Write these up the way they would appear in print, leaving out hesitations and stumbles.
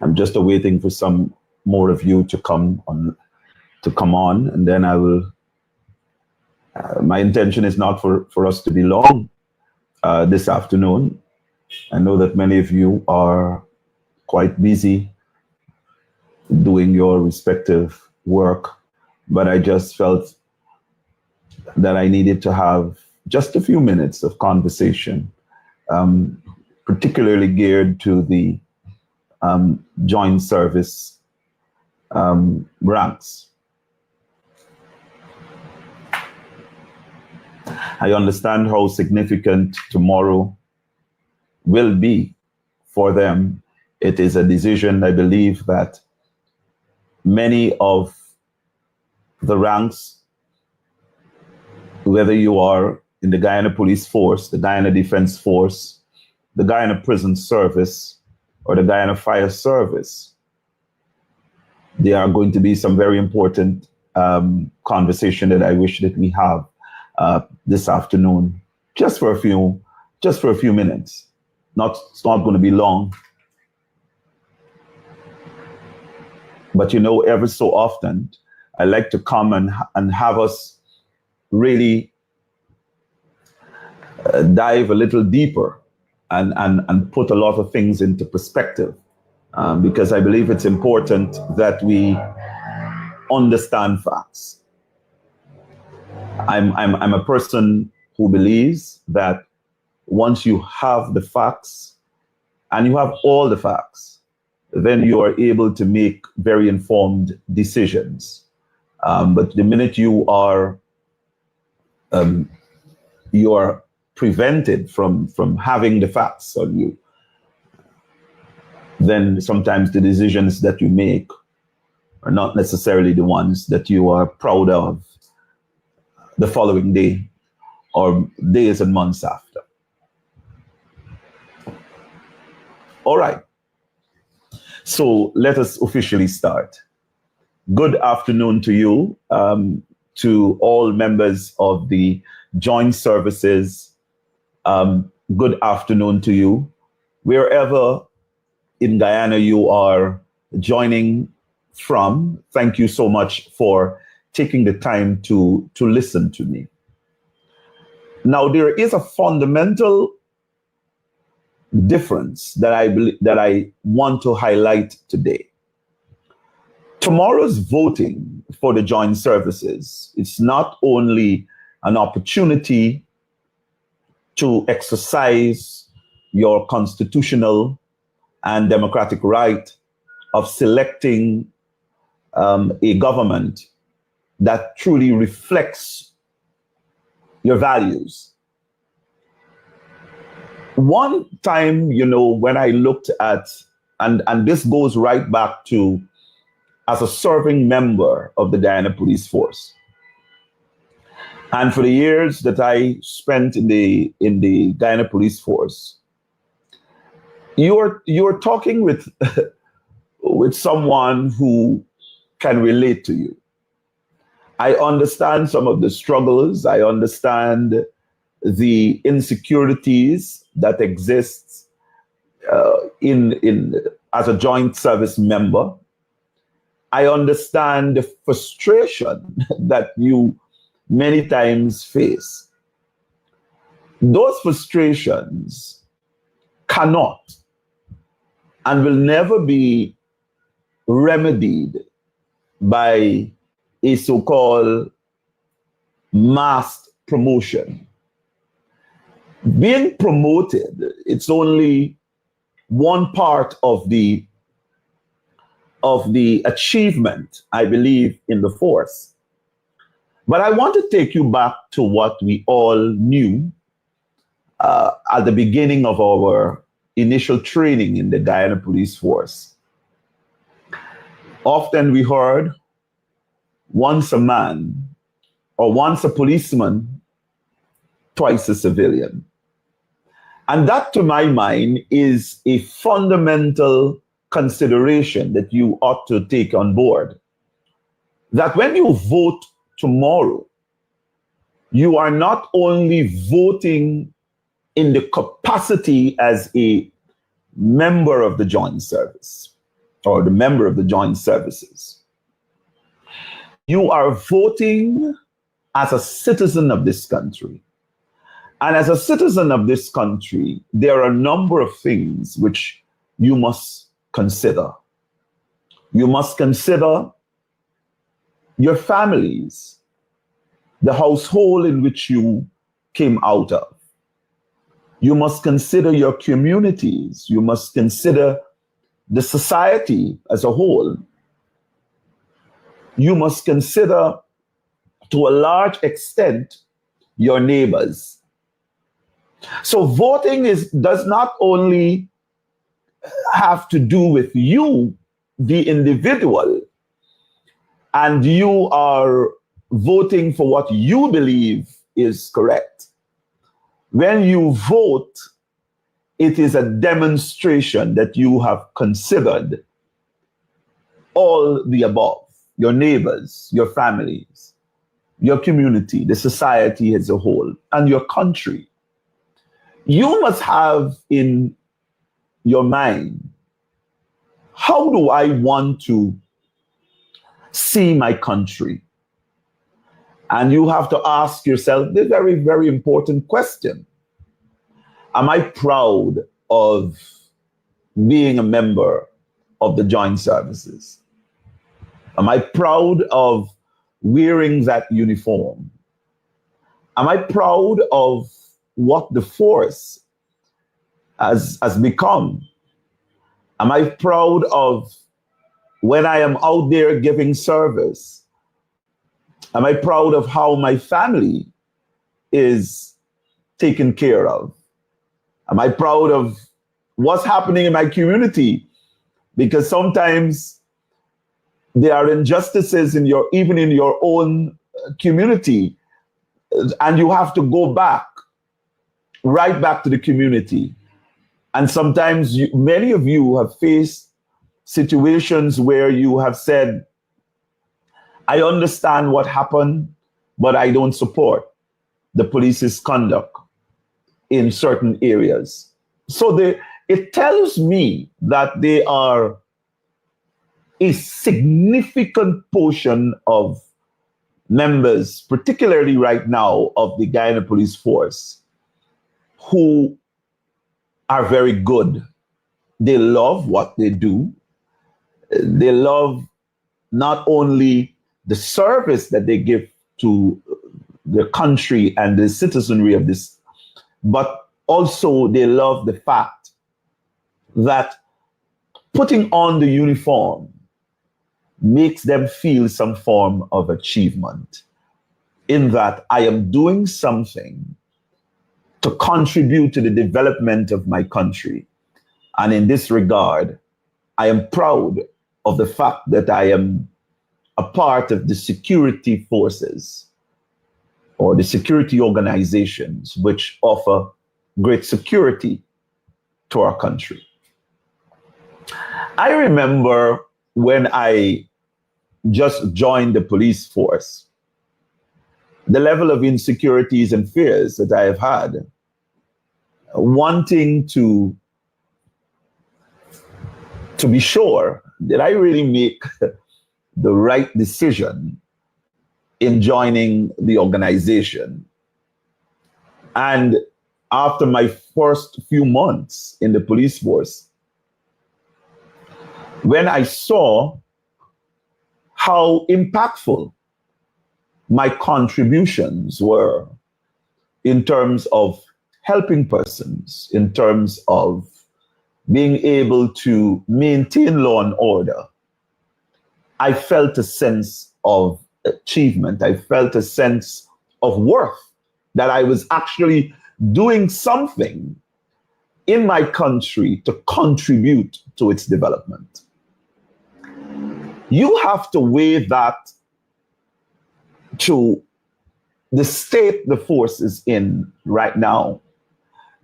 I'm just awaiting for some more of you to come on, and then I will. My intention is not for us to be long this afternoon. I know that many of you are quite busy doing your respective work, but I just felt that I needed to have just a few minutes of conversation, particularly geared to the joint service ranks. I understand how significant tomorrow will be for them. It is a decision, I believe, that many of the ranks, whether you are in the Guyana Police Force, the Guyana Defense Force, the Guyana Prison Service, or the Guyana Fire Service, there are going to be some very important conversation that I wish that we have this afternoon, just for a few minutes. It's not going to be long. But every so often, I like to come and have us really dive a little deeper and put a lot of things into perspective, because I believe it's important that we understand facts. I'm a person who believes that once you have the facts, and you have all the facts, then you are able to make very informed decisions. But the minute you are prevented from having the facts on you, then sometimes the decisions that you make are not necessarily the ones that you are proud of the following day or days and months after. All right. So let us officially start. Good afternoon to you, to all members of the joint services. Good afternoon to you, wherever in Guyana you are joining from. Thank you so much for taking the time to listen to me. Now, there is a fundamental difference that I want to highlight today. Tomorrow's voting for the joint services, it's not only an opportunity to exercise your constitutional and democratic right of selecting a government that truly reflects your values. One time, when I looked at, and this goes right back to as a serving member of the Guyana Police Force. And for the years that I spent in the Guyana Police Force, you're talking with with someone who can relate to you. I understand some of the struggles. I understand the insecurities that exist in as a joint service member. I understand the frustration that you many times face. Those frustrations cannot and will never be remedied by a so-called mass promotion. Being promoted, it's only one part of the achievement, I believe, in the force. But I want to take you back to what we all knew at the beginning of our initial training in the Guyana Police Force. Often we heard, once a man, or once a policeman, twice a civilian. And that, to my mind, is a fundamental consideration that you ought to take on board. That when you vote tomorrow, you are not only voting in the capacity as a member of the joint service, or the member of the joint services, you are voting as a citizen of this country. And as a citizen of this country, there are a number of things which you must consider. You must consider your families, the household in which you came out of. You must consider your communities. You must consider the society as a whole. You must consider, to a large extent, your neighbors. So voting does not only have to do with you, the individual, and you are voting for what you believe is correct. When you vote, it is a demonstration that you have considered all the above, your neighbors, your families, your community, the society as a whole, and your country. You must have in your mind, how do I want to see my country? And you have to ask yourself the very, very important question. Am I proud of being a member of the joint services? Am I proud of wearing that uniform? Am I proud of what the force has become? Am I proud of when I am out there giving service? Am I proud of how my family is taken care of? Am I proud of what's happening in my community? Because sometimes there are injustices even in your own community, and you have to go back, right back to the community. And sometimes many of you have faced situations where you have said, I understand what happened, but I don't support the police's conduct in certain areas. So it tells me that there are a significant portion of members, particularly right now, of the Guyana Police Force, who are very good. They love what they do. They love not only the service that they give to the country and the citizenry of this, but also they love the fact that putting on the uniform makes them feel some form of achievement, in that I am doing something to contribute to the development of my country. And in this regard, I am proud of the fact that I am a part of the security forces or the security organizations which offer great security to our country. I remember when I just joined the police force, the level of insecurities and fears that I have had, wanting to be sure that I really make the right decision in joining the organization. And after my first few months in the police force, when I saw how impactful my contributions were in terms of helping persons, in terms of being able to maintain law and order, I felt a sense of achievement. I felt a sense of worth, that I was actually doing something in my country to contribute to its development. You have to weigh that to the state the force is in right now.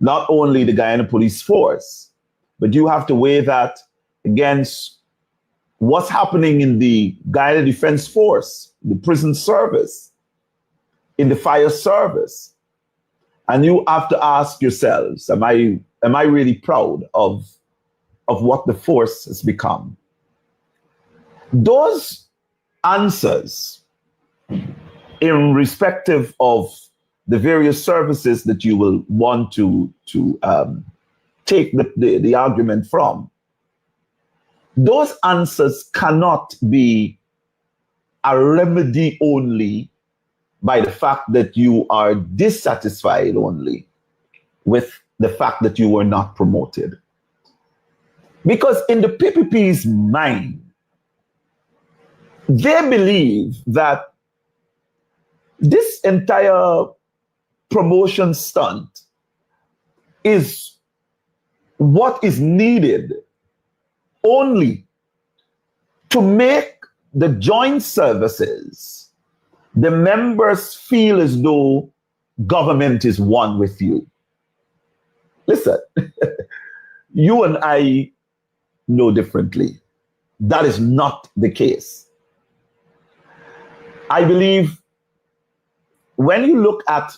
Not only the Guyana Police Force, but you have to weigh that against what's happening in the Guyana Defense Force, the prison service, in the fire service. And you have to ask yourselves, am I really proud of what the force has become? Those answers in respective of the various services that you will want to take the argument from, those answers cannot be a remedy only by the fact that you are dissatisfied only with the fact that you were not promoted. Because in the PPP's mind, they believe that this entire promotion stunt is what is needed only to make the joint services, the members feel as though government is one with you. Listen, you and I know differently. That is not the case. I believe when you look at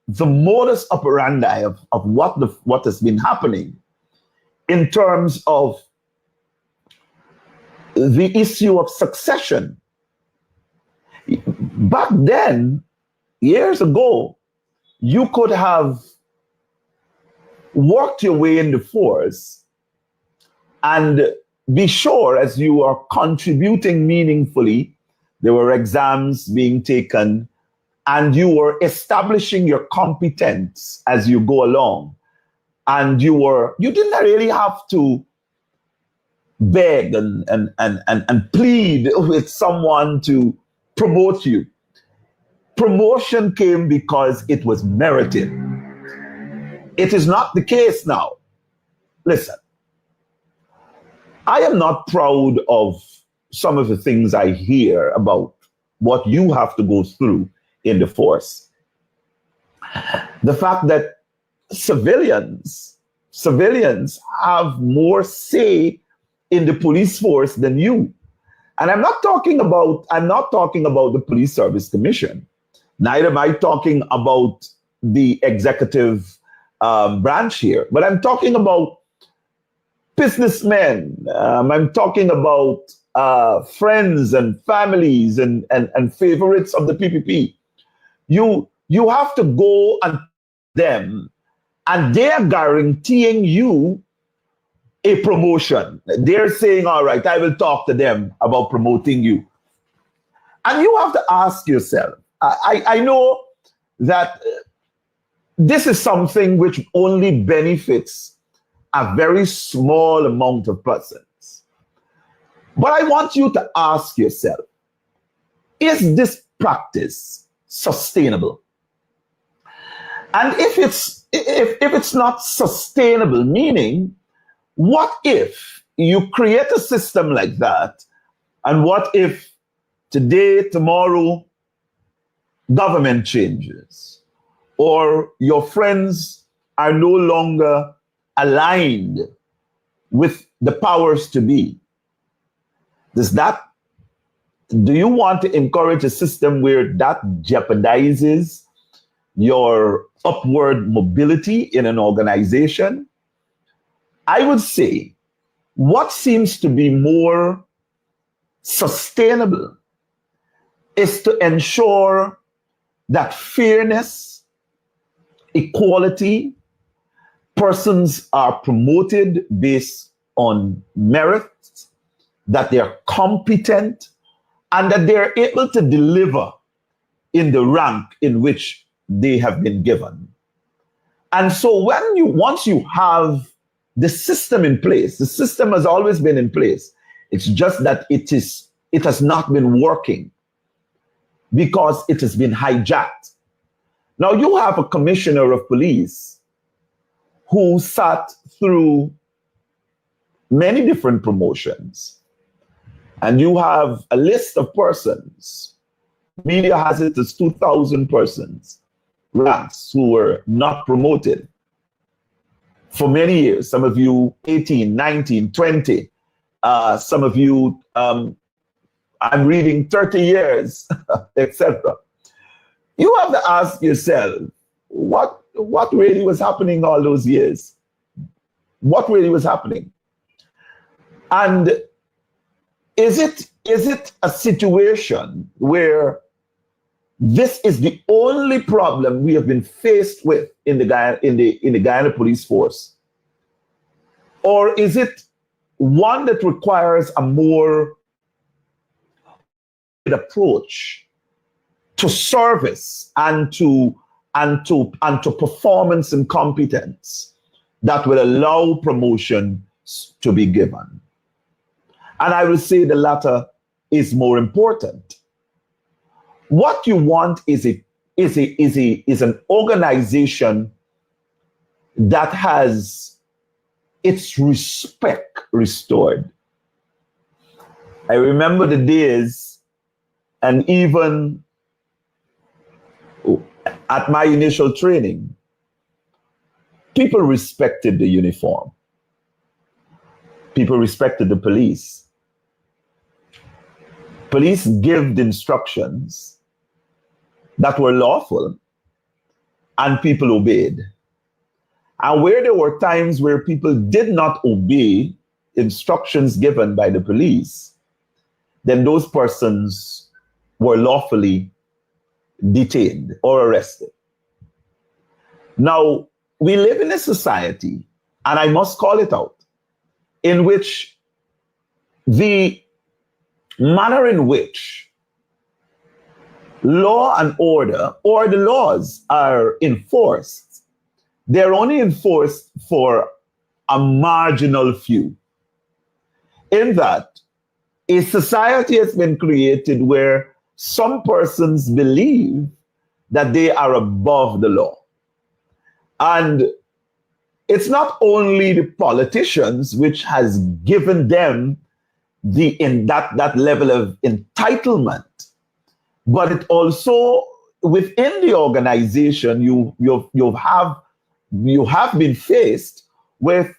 the modus operandi of what has been happening in terms of the issue of succession, back then, years ago, you could have worked your way in the force and be sure as you are contributing meaningfully, there were exams being taken, and you were establishing your competence as you go along. And you didn't really have to beg and plead with someone to promote you. Promotion came because it was merited. It is not the case now. Listen, I am not proud of some of the things I hear about what you have to go through in the force. The fact that civilians have more say in the police force than you. And I'm not talking about the Police Service Commission. Neither am I talking about the executive branch here, but I'm talking about businessmen. I'm talking about friends and families and favorites of the PPP. You have to go and them, and they're guaranteeing you a promotion. They're saying, all right, I will talk to them about promoting you. And you have to ask yourself, I know that this is something which only benefits a very small amount of persons. But I want you to ask yourself, is this practice sustainable? And if it's not sustainable, meaning, what if you create a system like that, and what if today, tomorrow, government changes, or your friends are no longer aligned with the powers to be? Do you want to encourage a system where that jeopardizes your upward mobility in an organization? I would say what seems to be more sustainable is to ensure that fairness, equality, persons are promoted based on merit, that they're competent, and that they're able to deliver in the rank in which they have been given. And so once you have the system in place, the system has always been in place. It's just that it has not been working because it has been hijacked. Now you have a commissioner of police who sat through many different promotions, and you have a list of persons. Media has it as 2,000 persons, ranks, who were not promoted for many years. Some of you 18, 19, 20. Some of you, I'm reading 30 years, etc. You have to ask yourself, what really was happening all those years? What really was happening? And is it is it a situation where this is the only problem we have been faced with in the Guyana police force? Or is it one that requires a more approach to service and to performance and competence that will allow promotion to be given? And I will say the latter is more important. What you want is an organization that has its respect restored. I remember the days, and even at my initial training, people respected the uniform. People respected the police. Police gave instructions that were lawful, and people obeyed. And where there were times where people did not obey instructions given by the police, then those persons were lawfully detained or arrested. Now, we live in a society, and I must call it out, in which the manner in which law and order, or the laws, are enforced, they're only enforced for a marginal few. In that, a society has been created where some persons believe that they are above the law. And it's not only the politicians which has given them that level of entitlement, but it also within the organization you have been faced with.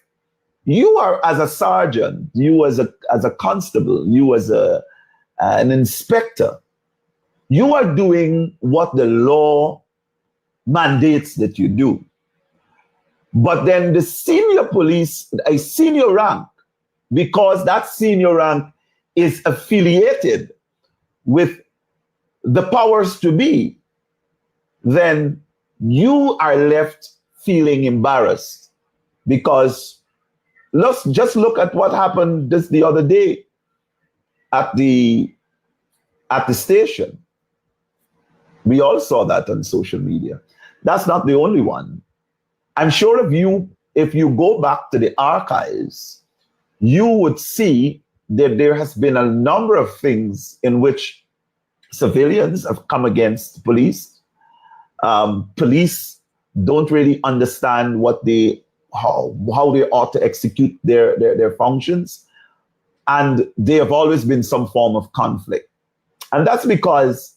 You are, as a sergeant, you as a constable, you as an inspector, you are doing what the law mandates that you do. But then the senior police, a senior rank, because that senior rank is affiliated with the powers to be, then you are left feeling embarrassed. Because let's just look at what happened just the other day at the station. We all saw that on social media. That's not the only one. I'm sure if you go back to the archives, you would see that there has been a number of things in which civilians have come against police. Police don't really understand how they ought to execute their functions. And there have always been some form of conflict. And that's because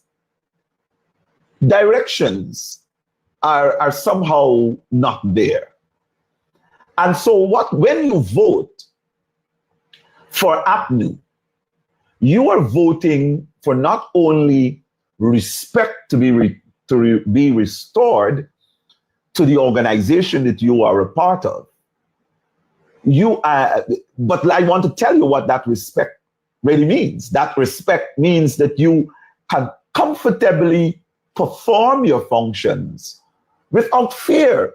directions are somehow not there. And so when you vote for APNU, you are voting for not only respect to be restored to the organization that you are a part of. But I want to tell you what that respect really means. That respect means that you can comfortably perform your functions without fear.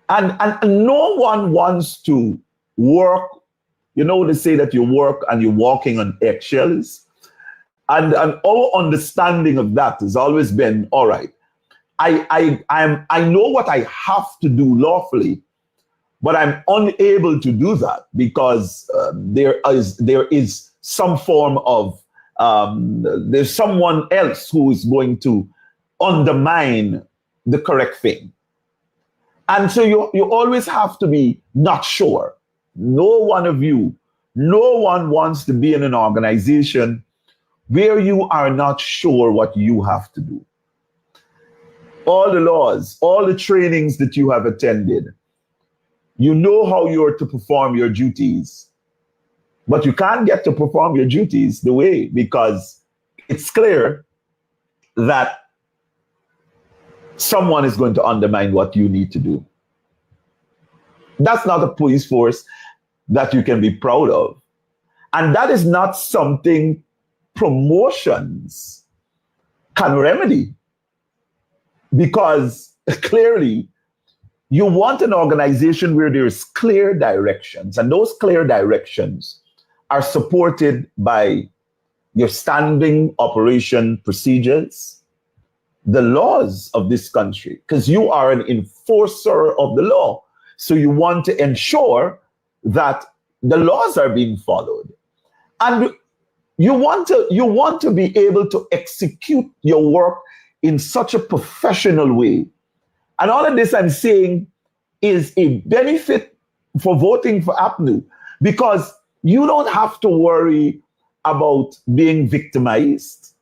And no one wants to work. You know, they say that you work and you're walking on eggshells. And our understanding of that has always been, all right, I know what I have to do lawfully, but I'm unable to do that because there is some form of, there's someone else who is going to undermine the correct thing. And so you always have to be not sure. No one wants to be in an organization where you are not sure what you have to do. All the laws, all the trainings that you have attended, you know how you're to perform your duties, but you can't get to perform your duties the way, because it's clear that someone is going to undermine what you need to do. That's not a police force that you can be proud of. And that is not something promotions can remedy, because clearly you want an organization where there's clear directions, and those clear directions are supported by your standing operation procedures, the laws of this country, because you are an enforcer of the law. So you want to ensure that the laws are being followed. And you want to be able to execute your work in such a professional way. And all of this I'm saying is a benefit for voting for APNU, because you don't have to worry about being victimized.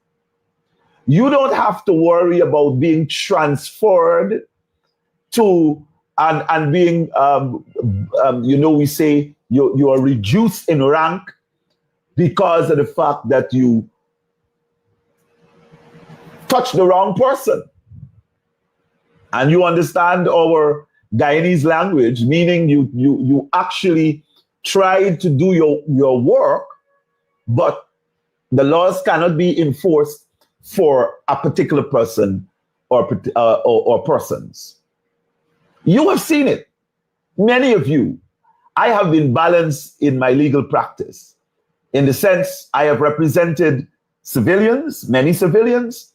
You don't have to worry about being transferred to and being, we say you are reduced in rank because of the fact that you touched the wrong person. And you understand our Guyanese language, meaning you actually tried to do your work, but the laws cannot be enforced for a particular person or persons. You have seen it. Many of you. I have been balanced in my legal practice, in the sense I have represented civilians, many civilians,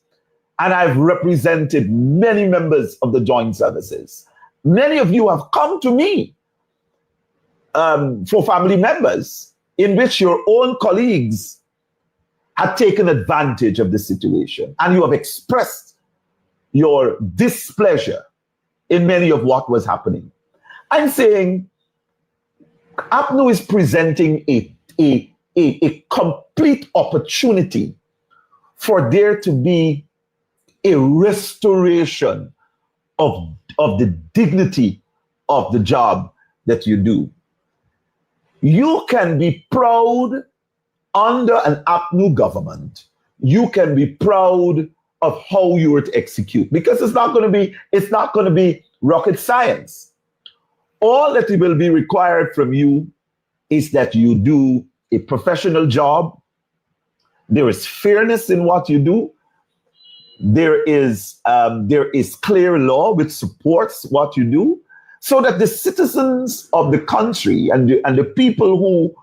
and I've represented many members of the joint services. Many of you have come to me for family members in which your own colleagues had taken advantage of the situation, and you have expressed your displeasure in many of what was happening. I'm saying APNU is presenting a complete opportunity for there to be a restoration of the dignity of the job that you do. You can be proud under an APNU government. You can be proud of how you were to execute, because it's not going to be rocket science. All that will be required from you is that you do a professional job. There is fairness in what you do. There is clear law which supports what you do, so that the citizens of the country and the people who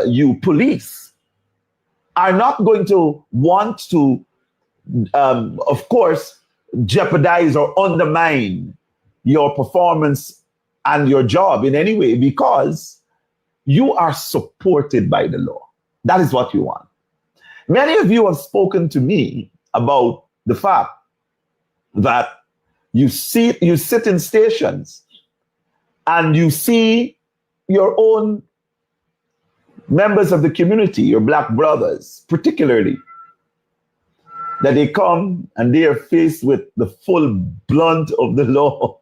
you police are not going to want to, of course, jeopardize or undermine your performance and your job in any way, because you are supported by the law. That is what you want. Many of you have spoken to me about the fact that you sit in stations and you see your own members of the community, your black brothers particularly, that they come and they are faced with the full blunt of the law.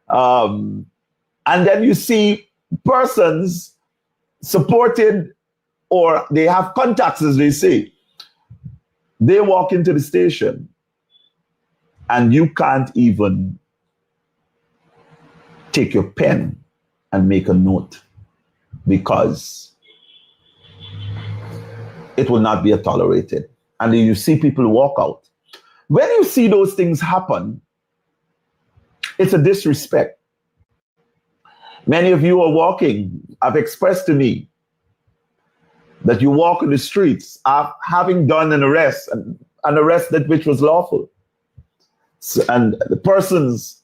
And then you see persons supported, or they have contacts, as they say. They walk into the station and you can't even take your pen and make a note, because it will not be tolerated. And then you see people walk out. When you see those things happen, it's a disrespect. Many of you are walking, have expressed to me that you walk in the streets having done an arrest that which was lawful. So, and the persons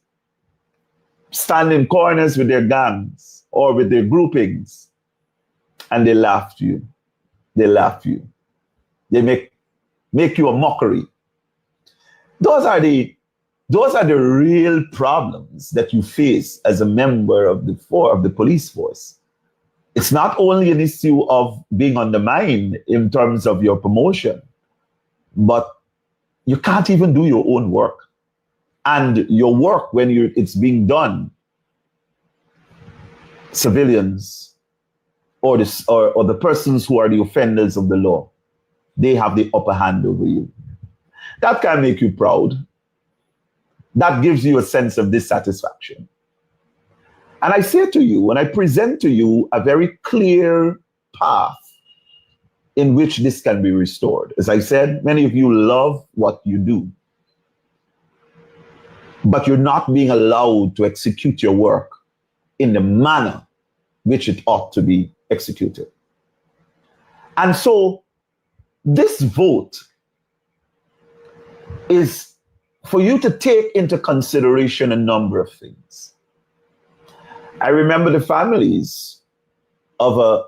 stand in corners with their gangs or with their groupings, and they laugh at you. They laugh at you. They make you a mockery. Those are the real problems that you face as a member of the police force. It's not only an issue of being undermined in terms of your promotion, but you can't even do your own work. And your work, when it's being done, civilians or the persons who are the offenders of the law, they have the upper hand over you. That can make you proud. That gives you a sense of dissatisfaction. And I say to you, and I present to you a very clear path in which this can be restored. As I said, many of you love what you do, but you're not being allowed to execute your work in the manner which it ought to be executed. And so this vote is for you to take into consideration a number of things. I remember the families of a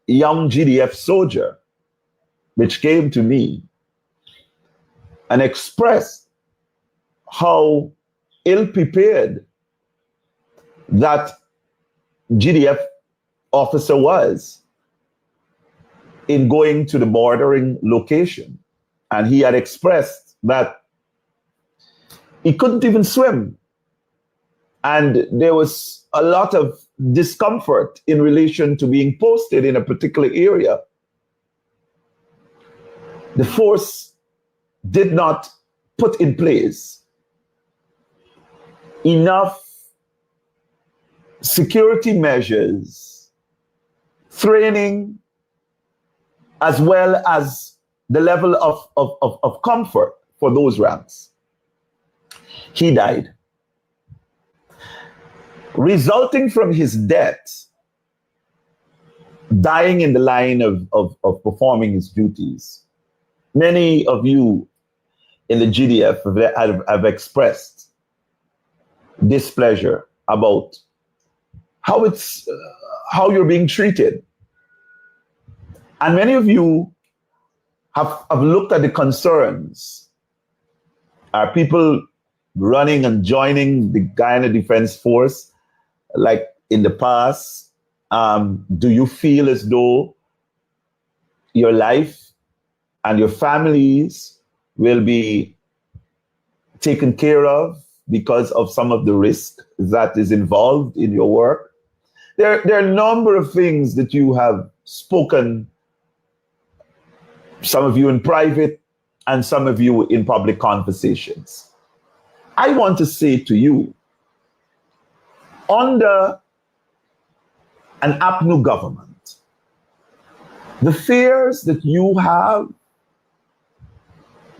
young GDF soldier which came to me and expressed how ill-prepared that GDF officer was in going to the bordering location. And he had expressed that he couldn't even swim. And there was a lot of discomfort in relation to being posted in a particular area. The force did not put in place enough security measures, training, as well as the level of comfort for those ranks. He died. Resulting from his death, dying in the line of performing his duties, many of you in the GDF have expressed displeasure about how you're being treated. And many of you have looked at the concerns. Are people running and joining the Guyana Defense Force like in the past? Do you feel as though your life and your families will be taken care of because of some of the risk that is involved in your work? There are a number of things that you have spoken, some of you in private and some of you in public conversations. I want to say to you, under an APNU government, the fears that you have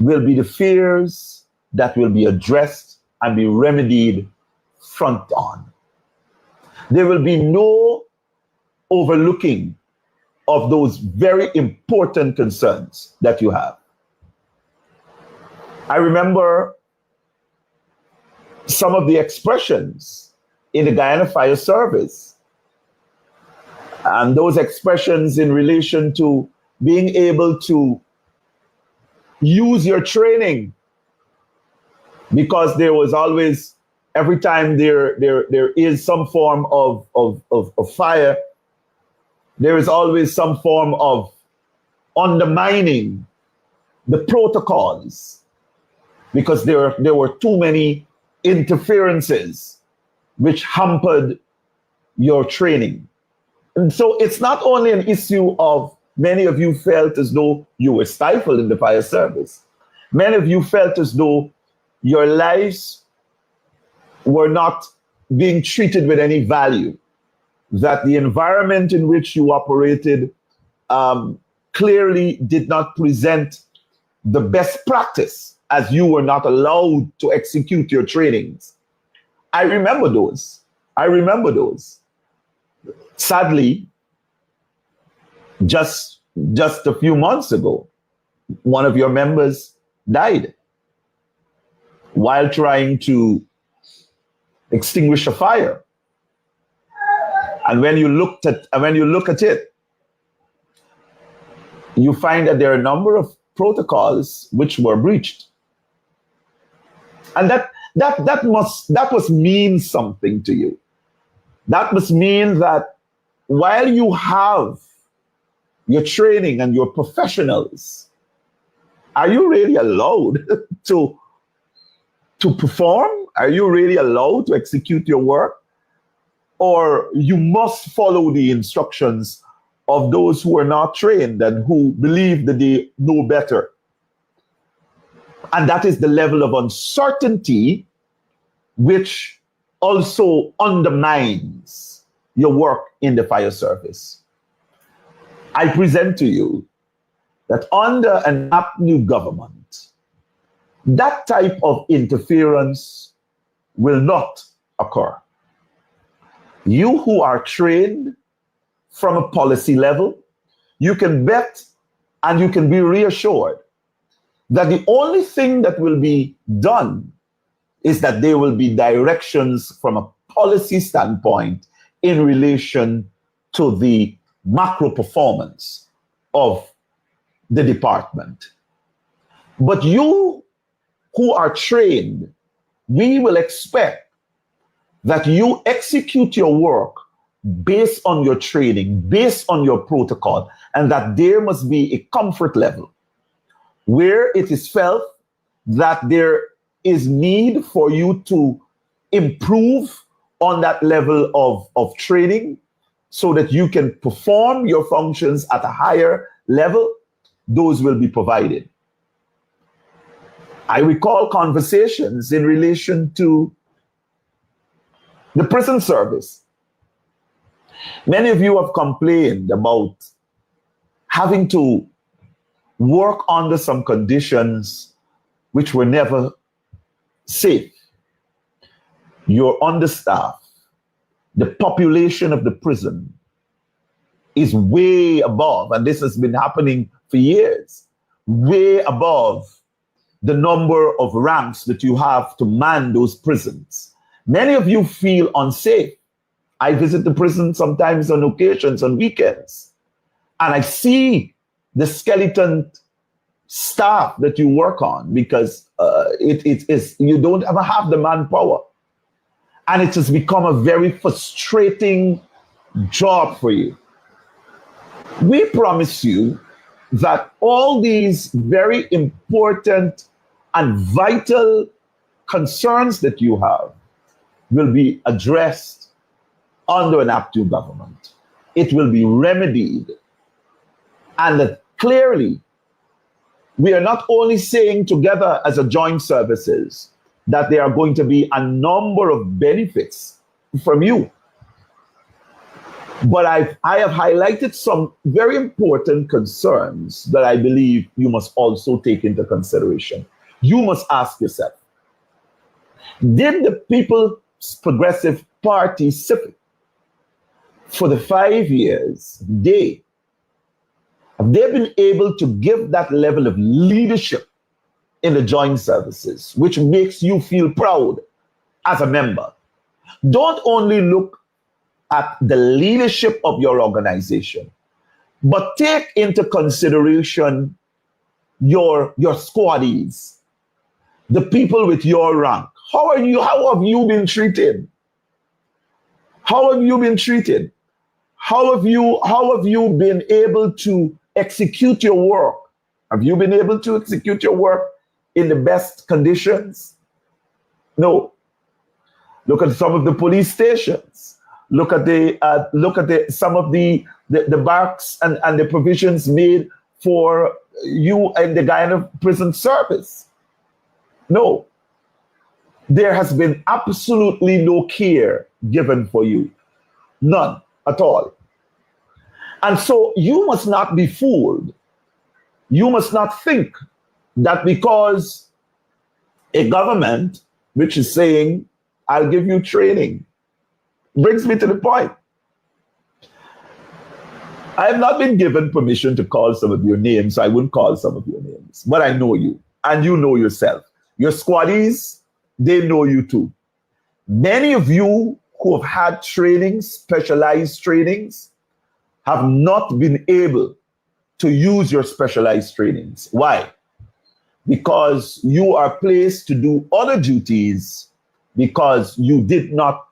will be the fears that will be addressed and be remedied front on. There will be no overlooking of those very important concerns that you have. I remember some of the expressions in the Guyana Fire Service, and those expressions in relation to being able to use your training, because there was always, every time there is some form of fire, there is always some form of undermining the protocols, because there were too many interferences which hampered your training. And so it's not only an issue of many of you felt as though you were stifled in the fire service. Many of you felt as though your lives were not being treated with any value, that the environment in which you operated clearly did not present the best practice, as you were not allowed to execute your trainings. I remember those. Sadly, just a few months ago, one of your members died while trying to extinguish a fire. And when you look at it, you find that there are a number of protocols which were breached. And that must mean something to you. That must mean that while you have your training and your professionals, are you really allowed to perform? Are you really allowed to execute your work? Or you must follow the instructions of those who are not trained and who believe that they know better? And that is the level of uncertainty which also undermines your work in the fire service. I present to you that under an APNU government, that type of interference will not occur. You who are trained from a policy level, you can bet and you can be reassured that the only thing that will be done is that there will be directions from a policy standpoint in relation to the macro performance of the department. But you who are trained, we will expect that you execute your work based on your training, based on your protocol, and that there must be a comfort level where it is felt that there is need for you to improve on that level of training so that you can perform your functions at a higher level. Those will be provided. I recall conversations in relation to the prison service. Many of you have complained about having to work under some conditions which were never safe. You're understaffed. The population of the prison is way above, and this has been happening for years, way above the number of ranks that you have to man those prisons. Many of you feel unsafe. I visit the prison sometimes on occasions, on weekends, and I see the skeleton staff that you work on because you don't ever have the manpower. And it has become a very frustrating job for you. We promise you that all these very important and vital concerns that you have will be addressed under an APNU government. It will be remedied. And that clearly, we are not only saying together as a joint services that there are going to be a number of benefits from you, but I have highlighted some very important concerns that I believe you must also take into consideration. You must ask yourself, did the People's Progressive Party CIFIC for the 5 years, have they been able to give that level of leadership in the joint services, which makes you feel proud as a member? Don't only look at the leadership of your organization, but take into consideration your squaddies, the people with your rank. How have you been treated? How have you been treated? How have you been able to execute your work? Have you been able to execute your work in the best conditions? No. Look at some of the police stations. Look at some of the barracks and the provisions made for you and the Guyana prison service. No. There has been absolutely no care given for you. None at all. And so you must not be fooled. You must not think that because a government which is saying, I'll give you training, brings me to the point. I have not been given permission to call some of your names, so I wouldn't call some of your names. But I know you, and you know yourself. Your squaddies, they know you too. Many of you who have had trainings, specialized trainings, have not been able to use your specialized trainings. Why? Because you are placed to do other duties because you did not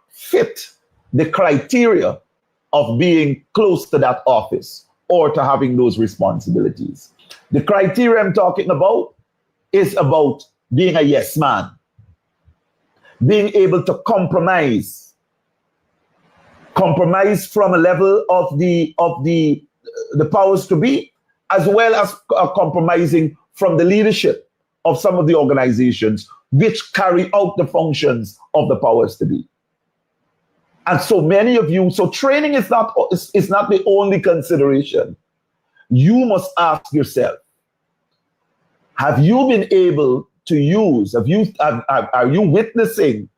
fit the criteria of being close to that office or to having those responsibilities. The criteria I'm talking about is about being a yes man, being able to compromise from a level of the powers to be, as well as compromising from the leadership of some of the organizations which carry out the functions of the powers to be. And so many of you, so training is not the only consideration. you must ask yourself, have you been able to use, are you witnessing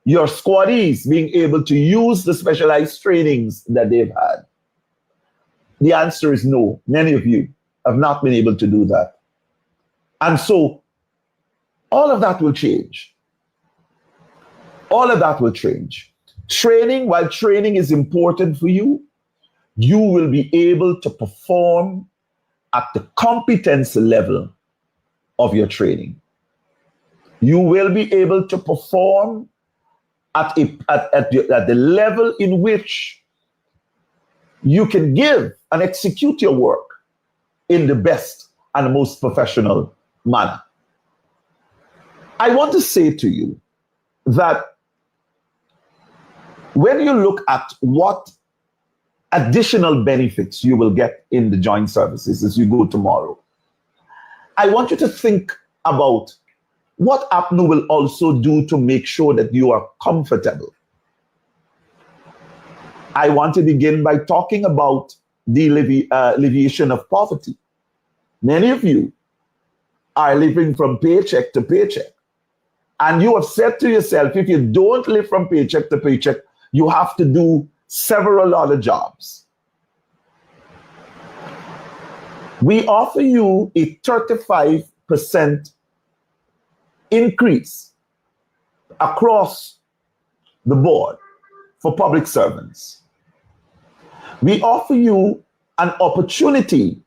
your squaddies being able to use the specialized trainings that they've had? The answer is no. Many of you have not been able to do that. And so all of that will change. All of that will change. Training, while training is important for you, you will be able to perform at the competence level of your training. You will be able to perform at the level in which you can give and execute your work in the best and most professional manner. I want to say to you that when you look at what additional benefits you will get in the joint services as you go tomorrow, I want you to think about what APNU will also do to make sure that you are comfortable. I want to begin by talking about the alleviation of poverty. Many of you are living from paycheck to paycheck. And you have said to yourself, if you don't live from paycheck to paycheck, you have to do several other jobs. We offer you a 35% increase across the board for public servants. We offer you an opportunity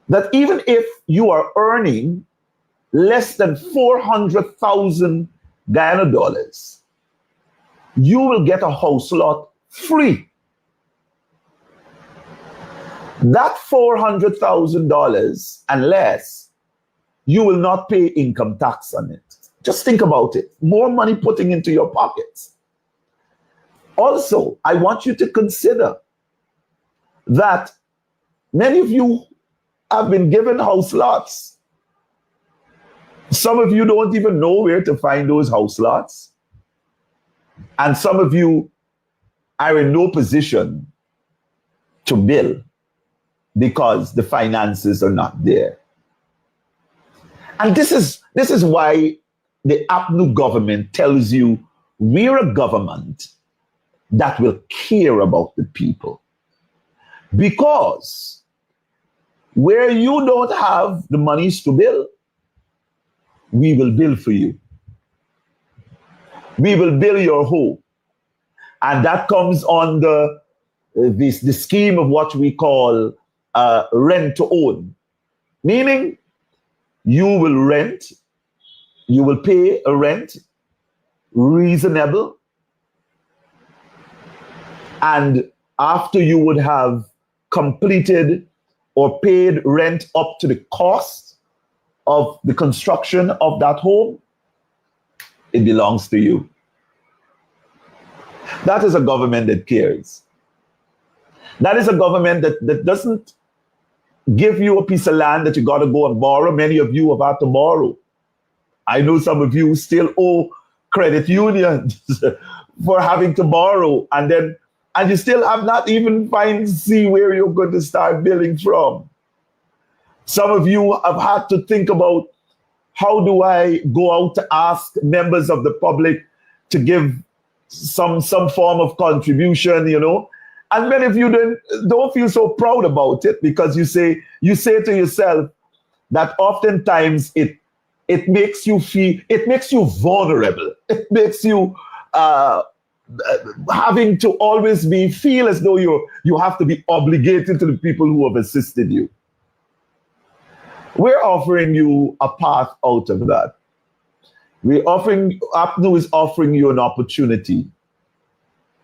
that even if you are earning less than 400,000 Guyana dollars, you will get a house lot free. That $400,000 and less, you will not pay income tax on it. Just think about it. More money putting into your pockets. Also, I want you to consider that many of you have been given house lots. Some of you don't even know where to find those house lots. And some of you are in no position to build because the finances are not there. And this is why the APNU government tells you we're a government that will care about the people. Because where you don't have the monies to build, we will build for you. We will build your home. And that comes on the scheme of what we call rent to own. Meaning you will rent, you will pay a rent reasonable, and after you would have completed or paid rent up to the cost of the construction of that home, it belongs to you. That is a government that cares. That is a government that doesn't give you a piece of land that you got to go and borrow. Many of you have had to borrow. I know some of you still owe credit unions for having to borrow, and you still have not even see where you're going to start billing from. Some of you have had to think about, how do I go out to ask members of the public to give some form of contribution, you know? And many of you don't feel so proud about it, because you say to yourself that oftentimes it makes you vulnerable. It makes you having to always feel as though you have to be obligated to the people who have assisted you. We're offering you a path out of that. APNU is offering you an opportunity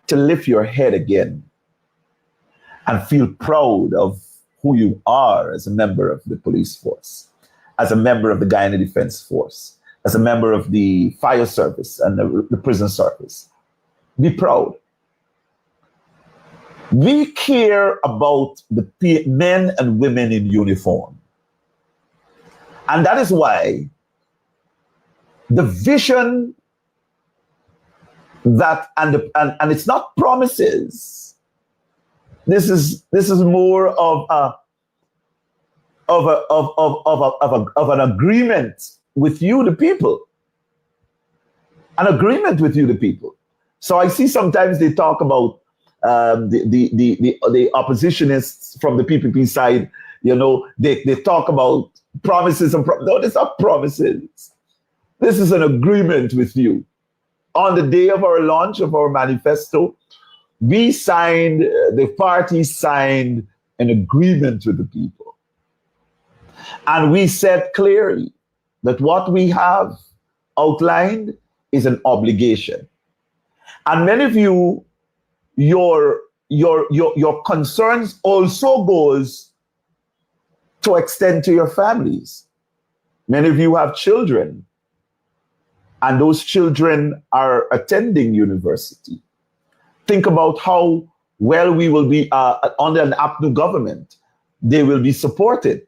to lift your head again and feel proud of who you are as a member of the police force, as a member of the Guyana Defense Force, as a member of the fire service and the prison service. Be proud. We care about the men and women in uniform. And that is why the vision that, and it's not promises. This is more of of an agreement with you, the people. An agreement with you, the people. So I see sometimes they talk about the oppositionists from the PPP side. You know, they talk about promises and no, it's not promises. This is an agreement with you. On the day of our launch of our manifesto, we signed, the party signed an agreement with the people. And we said clearly that what we have outlined is an obligation. And many of you, your concerns also goes to extend to your families. Many of you have children, and those children are attending university. Think about how well we will be under an APNU government. They will be supported.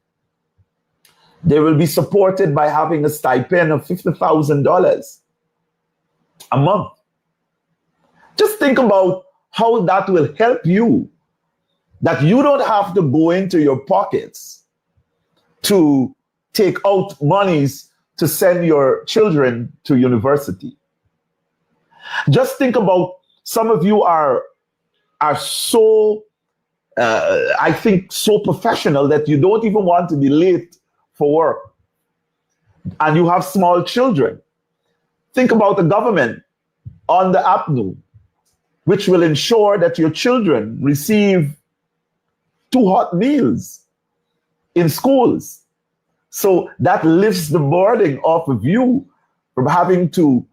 They will be supported by having a stipend of $50,000 a month. Just think about how that will help you, that you don't have to go into your pockets to take out monies to send your children to university. Just think about, some of you are so, I think, so professional that you don't even want to be late for work. And you have small children. Think about the government on the APNU, which will ensure that your children receive 2 hot meals in schools. So that lifts the burden off of you from having to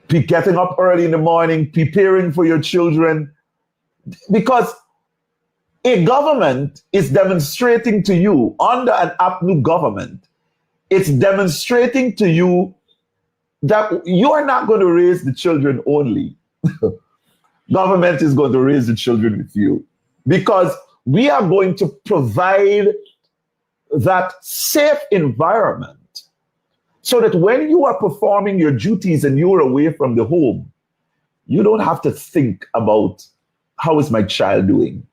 be getting up early in the morning, preparing for your children. Because a government is demonstrating to you, under an APNU government, it's demonstrating to you that you are not going to raise the children only. Government is going to raise the children with you, because we are going to provide that safe environment so that when you are performing your duties and you're away from the home, you don't have to think about how is my child doing,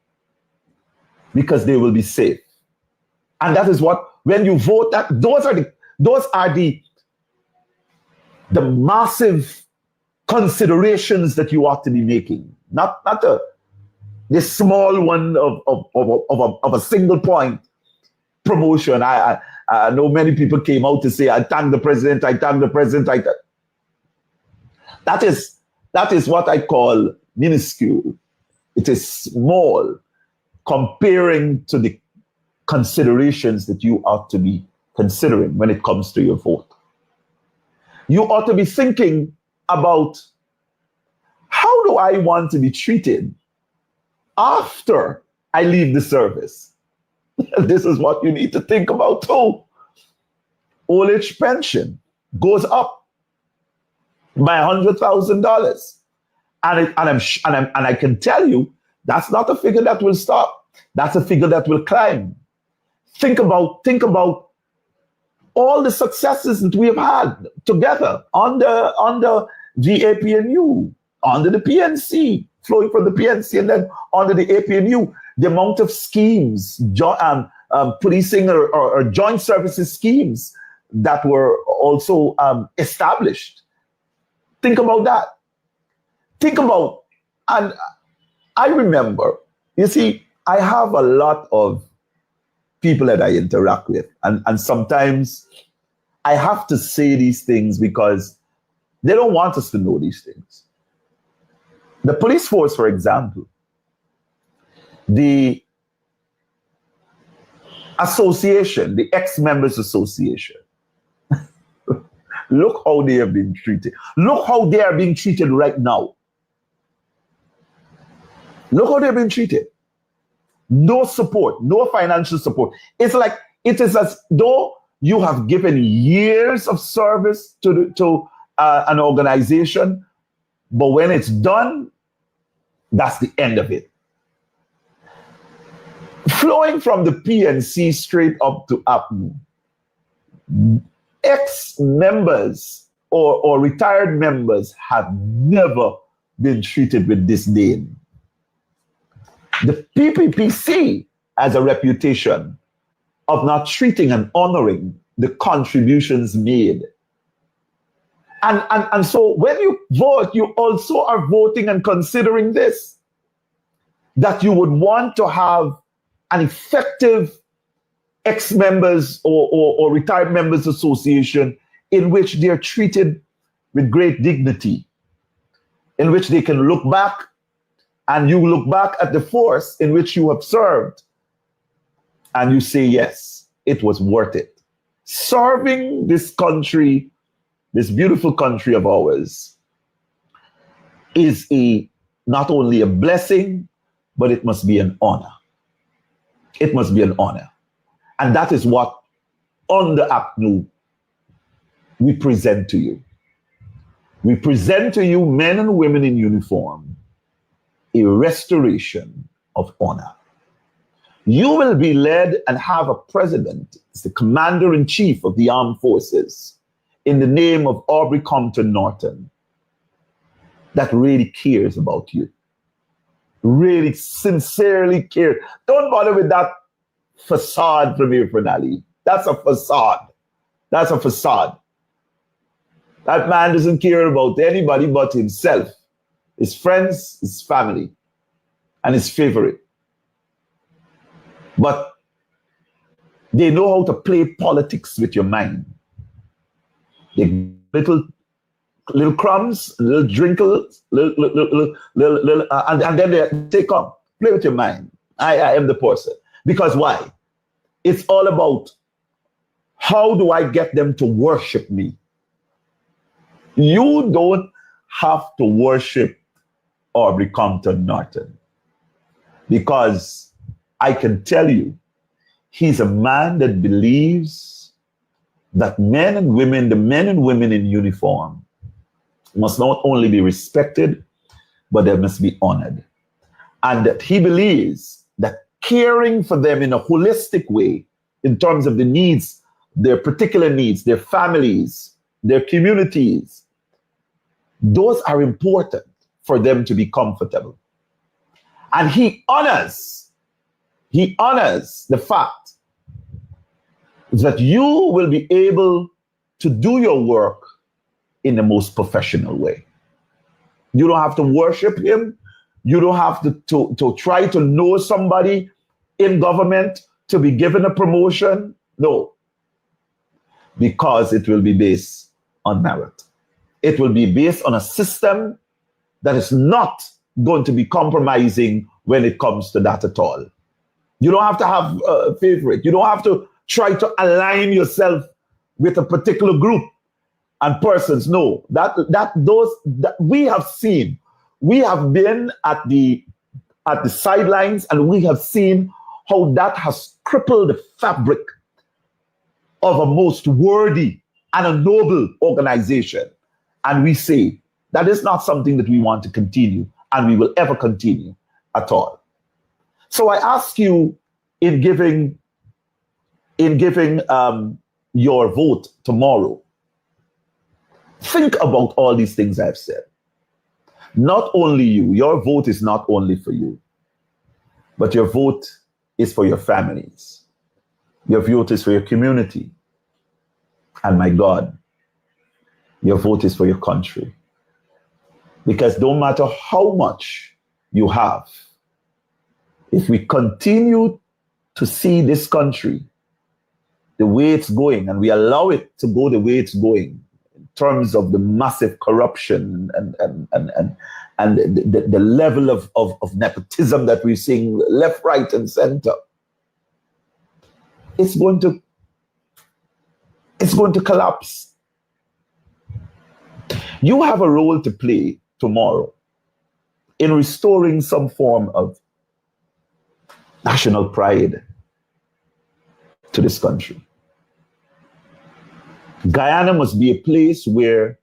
because they will be safe. And that is what, when you vote, that those are the massive considerations that you ought to be making, not the small one of a single point promotion. I know many people came out to say, I thank the president, I thank the president. That is what I call minuscule. It is small comparing to the considerations that you ought to be considering when it comes to your vote. You ought to be thinking about, how do I want to be treated after I leave the service? This is what you need to think about too. Old age pension goes up by $100,000, and I can tell you that's not a figure that will stop. That's a figure that will climb. Think about all the successes that we have had together under the APNU, under the PNC, flowing from the PNC, and then under the APNU, the amount of schemes, policing or joint services schemes that were also established. Think about that. Think about, and I remember, you see, I have a lot of people that I interact with, and sometimes I have to say these things because they don't want us to know these things. The police force, for example, the association, the ex-members association, look how they have been treated. Look how they are being treated right now. Look how they're being treated. No support, no financial support. It's like, it is as though you have given years of service to an organization, but when it's done, that's the end of it. Flowing from the PNC straight up to APNU, ex-members or retired members have never been treated with disdain. The PPPC has a reputation of not treating and honoring the contributions made. And so when you vote, you also are voting and considering this, that you would want to have an effective ex-members or retired members association in which they're treated with great dignity, in which they can look back and you look back at the force in which you have served and you say, yes, it was worth it. Serving this country, this beautiful country of ours, is not only a blessing, but it must be an honor. It must be an honor. And that is what, on the APNU, we present to you. We present to you, men and women in uniform, a restoration of honor. You will be led and have a president, as the commander-in-chief of the armed forces, in the name of Aubrey Compton Norton, that really cares about you. Really sincerely cares. Don't bother with that facade from here, Pranali. That's a facade. That's a facade. That man doesn't care about anybody but himself, his friends, his family, and his favorite. But they know how to play politics with your mind. They little crumbs, little drinkles, and then they take up, play with your mind. I am the person. Because why? It's all about how do I get them to worship me? You don't have to worship Aubrey Compton Norton, because I can tell you, he's a man that believes that men and women, the men and women in uniform, must not only be respected, but they must be honored. And that he believes that caring for them in a holistic way, in terms of the needs, their particular needs, their families, their communities, those are important for them to be comfortable. And he honors the fact that you will be able to do your work in the most professional way. You don't have to worship him. You don't have to try to know somebody in government to be given a promotion. No, because it will be based on merit. It will be based on a system that is not going to be compromising when it comes to that at all. You don't have to have a favorite. You don't have to try to align yourself with a particular group and persons. No, that we have seen. We have been at the sidelines, and we have seen how that has crippled the fabric of a most worthy and a noble organization. And we say that is not something that we want to continue, and we will ever continue at all. So I ask you, in giving your vote tomorrow, think about all these things I've said. Not only you, your vote is not only for you, but your vote is for your families. Your vote is for your community. And my God, your vote is for your country. Because no matter how much you have, if we continue to see this country the way it's going, and we allow it to go the way it's going, in terms of the massive corruption and the level of nepotism that we're seeing left, right, and center, it's going to collapse. You have a role to play tomorrow in restoring some form of national pride to this country. Guyana must be a place where,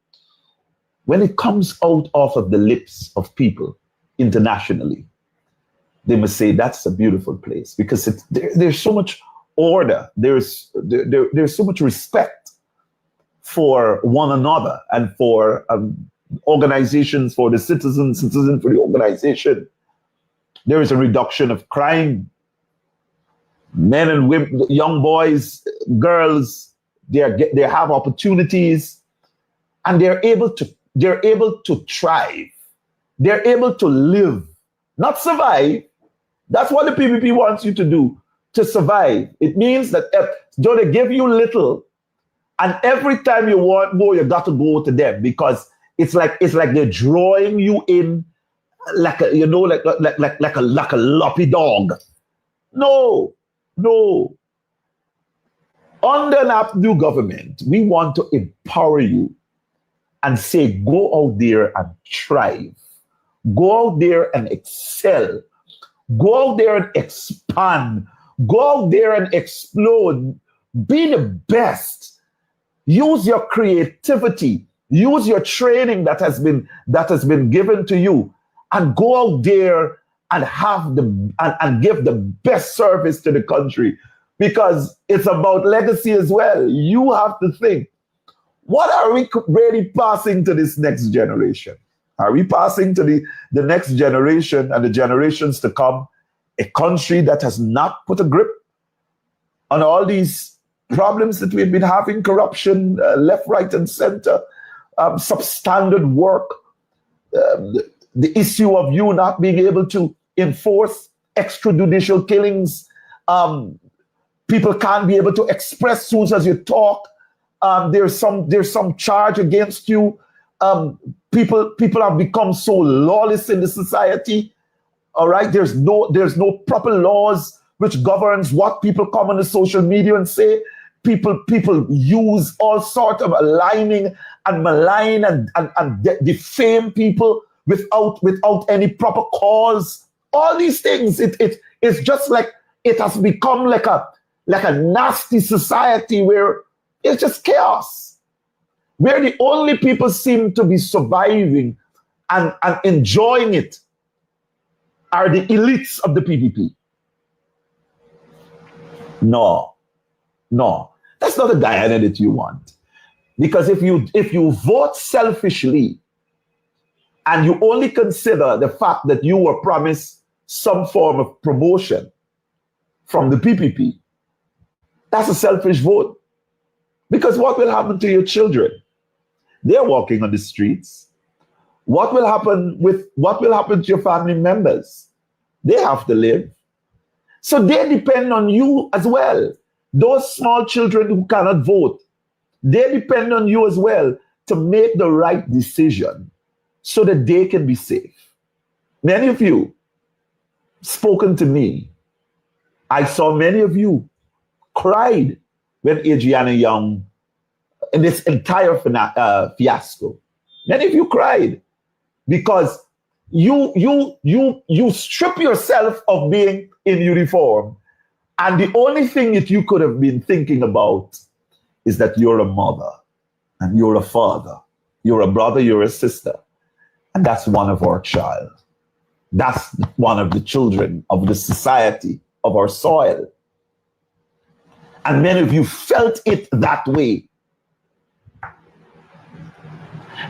when it comes out of the lips of people internationally, they must say that's a beautiful place, because there's so much order, there's so much respect for one another and for organizations, for the citizens for the organization. There is a reduction of crime. Men and women, young boys, girls, they have opportunities, and they're able to thrive. They're able to live, not survive. That's what the PPP wants you to do, to survive. It means that though they give you little, and every time you want more, you got to go to them, because it's like they're drawing you in like a, like a loppy dog. No, no. Under an APNU government, we want to empower you and say, go out there and thrive. Go out there and excel. Go out there and expand. Go out there and explode. Be the best. Use your creativity. Use your training that has been given to you, and go out there and and give the best service to the country, because it's about legacy as well. You have to think, what are we really passing to this next generation? Are we passing to the next generation and the generations to come a country that has not put a grip on all these problems that we've been having? Corruption, left, right, and center, substandard work, the issue of you not being able to enforce extrajudicial killings. People can't be able to express as soon as you talk. There's some charge against you. People have become so lawless in the society. All right, there's no proper laws which governs what people come on the social media and say. People use all sorts of aligning and malign and defame people without any proper cause. All these things, it's just like it has become like a nasty society where it's just chaos, where the only people seem to be surviving and enjoying it are the elites of the PPP. No, that's not the Guyana that you want. Because if you vote selfishly and you only consider the fact that you were promised some form of promotion from the PPP, that's a selfish vote. Because what will happen to your children? They're walking on the streets. What will happen to your family members? They have to live. So they depend on you as well. Those small children who cannot vote, they depend on you as well to make the right decision so that they can be safe. Many of you spoken to me. I saw many of you cried when Adriana Young, in this entire fiasco. Many of you cried because you strip yourself of being in uniform, and the only thing that you could have been thinking about is that you're a mother and you're a father, you're a brother, you're a sister, and that's one of our child. That's one of the children of the society, of our soil. And many of you felt it that way.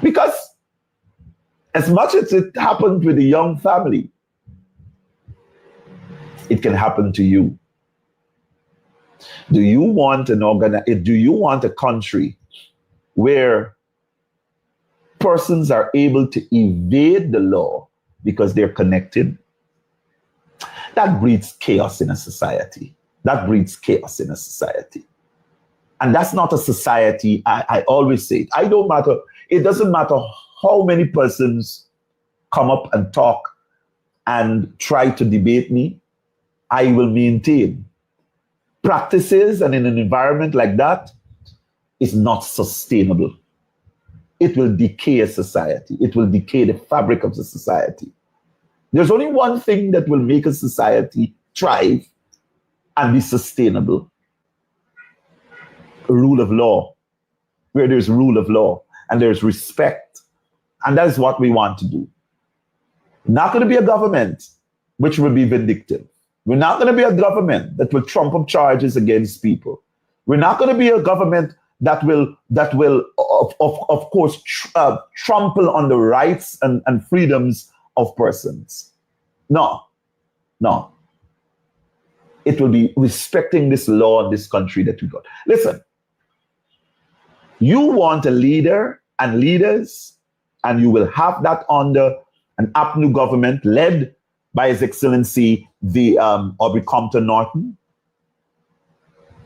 Because as much as it happened with a young family, it can happen to you. Do you want a country where persons are able to evade the law because they're connected? That breeds chaos in a society. That breeds chaos in a society. And that's not a society, I always say it. It doesn't matter how many persons come up and talk and try to debate me, I will maintain practices, and in an environment like that, is not sustainable. It will decay a society. It will decay the fabric of the society. There's only one thing that will make a society thrive and be sustainable: rule of law. Where there's rule of law and there's respect. And that is what we want to do. Not going to be a government which will be vindictive. We're not going to be a government that will trump up charges against people. We're not going to be a government that will of course, trample on the rights and freedoms of persons. No. it will be respecting this law in this country that we got. Listen, you want a leader and leaders, and you will have that under an APNU government led by His Excellency the Aubrey Compton Norton,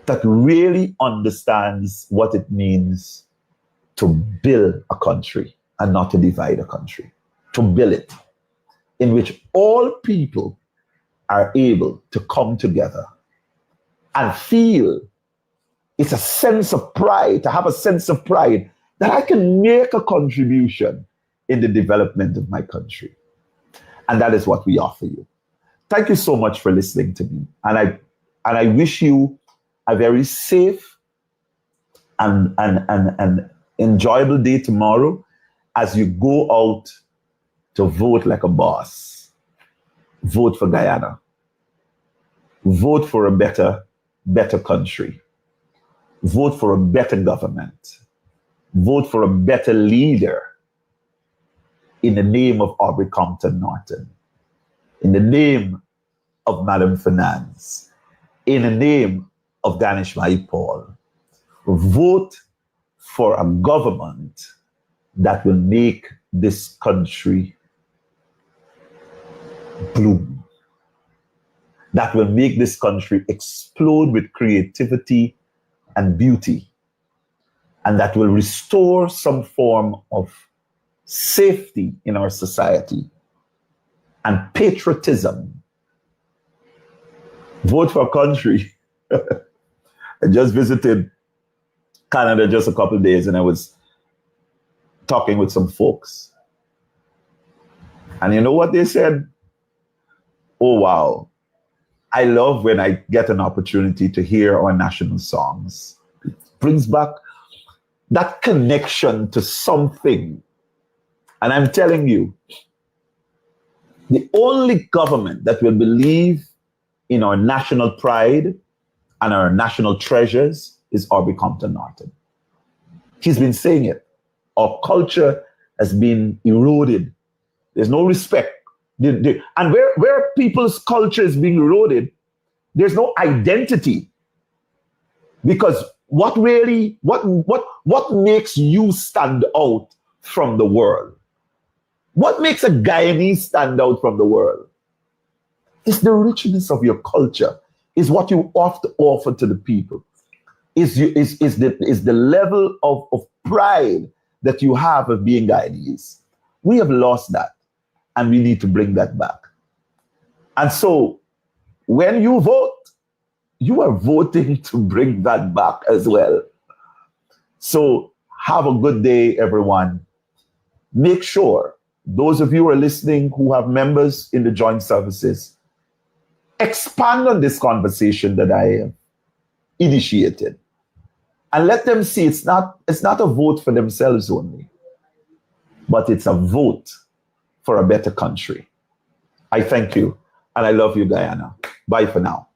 that really understands what it means to build a country and not to divide a country, to build it in which all people are able to come together and feel it's a sense of pride, to have a sense of pride that I can make a contribution in the development of my country. And that is what we offer you. Thank you so much for listening to me. And I wish you a very safe and enjoyable day tomorrow as you go out to vote like a boss. Vote for Guyana. Vote for a better country. Vote for a better government. Vote for a better leader in the name of Aubrey Compton Norton, in the name of Madam Finance, in the name of Danish Paul. Vote for a government that will make this country bloom, that will make this country explode with creativity and beauty, and that will restore some form of safety in our society and patriotism. Vote for a country. I just visited Canada just a couple of days, and I was talking with some folks. And you know what they said? Oh, wow. I love when I get an opportunity to hear our national songs. It brings back that connection to something. And I'm telling you, the only government that will believe in our national pride and our national treasures is Aubrey Compton Norton. He's been saying it. Our culture has been eroded. There's no respect. And where people's culture is being eroded, there's no identity. Because what makes you stand out from the world? What makes a Guyanese stand out from the world? It's the richness of your culture, is what you have to offer to the people. Is the level of pride that you have of being Guyanese. We have lost that, and we need to bring that back. And so when you vote, you are voting to bring that back as well. So have a good day, everyone. Make sure those of you who are listening who have members in the joint services, expand on this conversation that I have initiated, and let them see it's not a vote for themselves only, but it's a vote for a better country. I thank you, and I love you, Guyana. Bye for now.